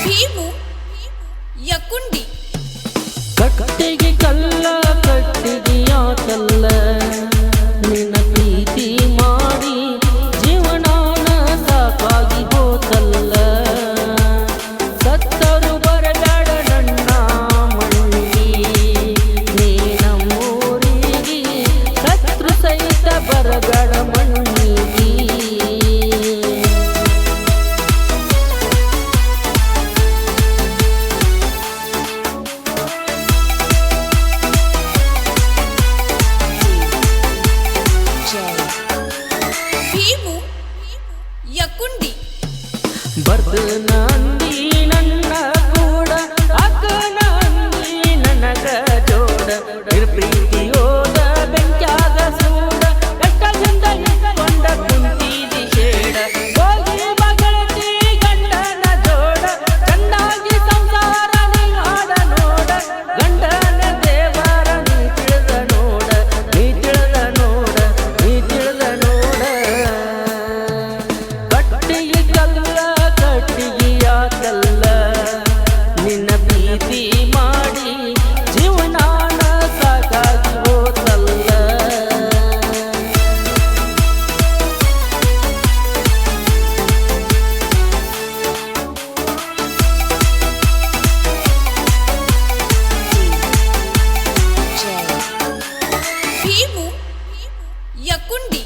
ಭೀಮು ಯಕುಂಡಿ ಕಟ್ಟಿಗೆ ಕಲ್ಲ ಕಟ್ಟಿಗೆಯ ಕಲ್ಲ ನಿನ್ನ ಪ್ರೀತಿ ಮಾಡಿ ಜೀವನಾನ ಸಾಕಾಗಿ ಹೋತಲ್ಲ ಸತ್ತರು ಬರಬೇಡ ನನ್ನ ಮಣ್ಣಿಗೆ ನೀ ನಮ್ಮೂರಿಗೆ ಸತ್ರು ಸಹಿತ ಬರಬೇಡ ಮಣ್ಣಿಗೆ ಭೀಮು ಯಕುಂಡಿ ಬರ್ದನಂದಿ ನನ್ನ ಕೂಡ ಅಕ್ಕನಂದಿ ನನಗ ಜೋಡ ಪ್ರೀತಿಯೋದ ಬೆಂಕ್ಯಾಗ ಸೂಡ ಎಷ್ಟದಿಂದ ಇಟ್ಕೊಂಡ ಕುಂತಿದಿ ಶೇಡ ಹೋಗಿ ಮಗಳತಿ ಗಂಡನ ಜೋಡ ಚೆನ್ನಾಗಿ ಸಂಸಾರ ನೀ ಆಡ ನೋಡ ಗಂಡನ ದೇವರ ನೀ ತಿಳಿದ ನೋಡ ನೀ ತಿಳಿದ ನೋಡ ನೀ ತಿಳಿದ ನೋಡ ಕಟ್ಟಿಗೆ ಕಲ್ಲ ಕಟ್ಟಿಗೆಯ ಕಲ್ಲ ನಿನ್ನ ಪ್ರೀತಿ ಮಾಡಿ ಜೀವನಾನ ಸಾಕಾಗಿ ಹೋತಲ್ಲ ಭೀಮು ಯಕುಂಡಿ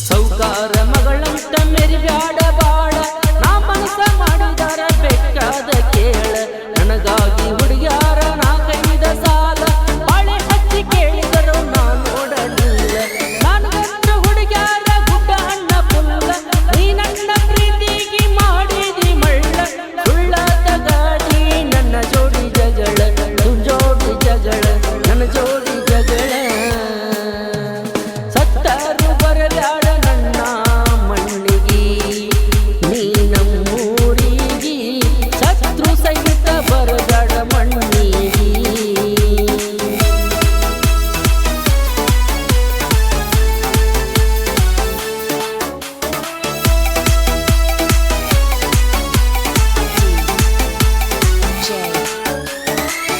ಸೌಕಾರ ಮಗಳಂತ ಮೆರಿಬ್ಯಾಡ ಬಾಳ ನಾ ಮನಸ ಮಾಡಿದಾರ ಬೇಕಾದ ಕೇಳ ನನಗಾಗಿ ಹುಡುಗ್ಯಾರ ನಾ ಕೈದ ಸಾಲ ಬಾಳೆ ಹಚ್ಚಿ ಕೇಳಿದರು ನಾ ನೋಡಲಿಲ್ಲ ನನಗಂತ ಹುಡುಗ್ಯಾರ ಗುಡ್ಡ ಅಣ್ಣ ಪುಲ್ಲ ನೀ ನನ್ನ ಪ್ರೀತಿಗೆ ಮಾಡಿದಿ ಮಳ್ಳ ಸುಳ್ಳದ ಗಾಡಿ ನನ್ನ ಜೋಡಿ ಜಗಳ ಜೋಡಿ ಜಗಳ ನನ್ನ ಜೋಡಿ ಜಗಳ ಸತ್ತರು ಬರಬ್ಯಾಡ ನನ್ನ ಮಣ್ಣಿಗೆ ನೀ ನಮ್ಮೂರಿಗೆ ಶತ್ರು ಸಹಿತ ಬರಬ್ಯಾಡ ಮಣ್ಣಿಗೆ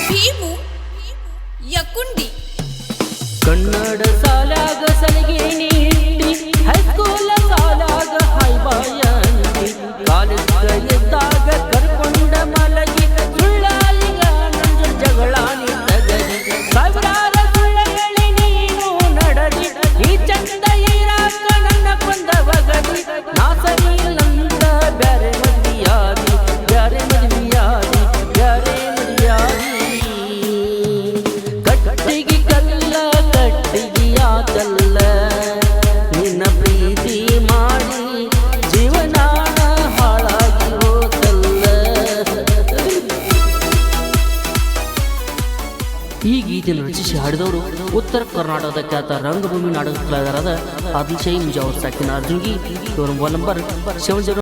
ಭೀಮು ಯಕುಂಡಿ ಕನ್ನಡ ಸಾಲಾಗ ಸಲಿಗೆ ನೀಡಿ ಹೈಸ್ಕೂಲ ಸಾಲಾಗ ಹೈಬಾಯ ಅಂದಿ ಕಾಲೇಜ್ ಇದ್ದಾಗ ಕರ್ಕೊಂಡ ಮಲಗಿ ಸುಳ್ಳಾಲಿಗ ನಂಜ ಜಗಳ ನಿಂತಗರಿ ಸಾವಿರಾರ ಸುಳ್ಳ ಹೇಳಿ ನೀನು ನಡದಿ ಈ ಚಂದ ಇರಾಕ ನನ್ನ ಕೊಂದವಗದಿ ನಾ ಸರಿ ನಂದ ಬ್ಯಾರೆ ಮದ್ವಿಯಾದಿ ಬ್ಯಾರೆ ಮದ್ವಿಯಾದಿ ಬ್ಯಾರೆ ಮದ್ವಿಯಾದಿ ಕಟ್ಟಿಗೆ ಕಲ್ಲ ಕಟ್ಟಿಗೆಯ ಕಲ್ಲ ನಿನ್ನ ಪ್ರೀತಿ ಮಾಡಿ ಜೀವನಾನ ಹಾಳಾಗಿ ಹೋತಲ್ಲ. ಈ ಗೀತೆಯನ್ನು ರಚಿಸಿ ಹಾಡಿದವರು ಉತ್ತರ ಕರ್ನಾಟಕದ ಖ್ಯಾತ ರಂಗಭೂಮಿ ನಾಟಕ ಕಲಾವಿದರಾದ ಆದಿಲ್ ಶಾಹಿ ಮುಜಾವರ್ ಸಾಕಿನ ಅರ್ಜುನ್ಗಿ ಇವರ ಮೊಬೈಲ್ ನಂಬರ್ 70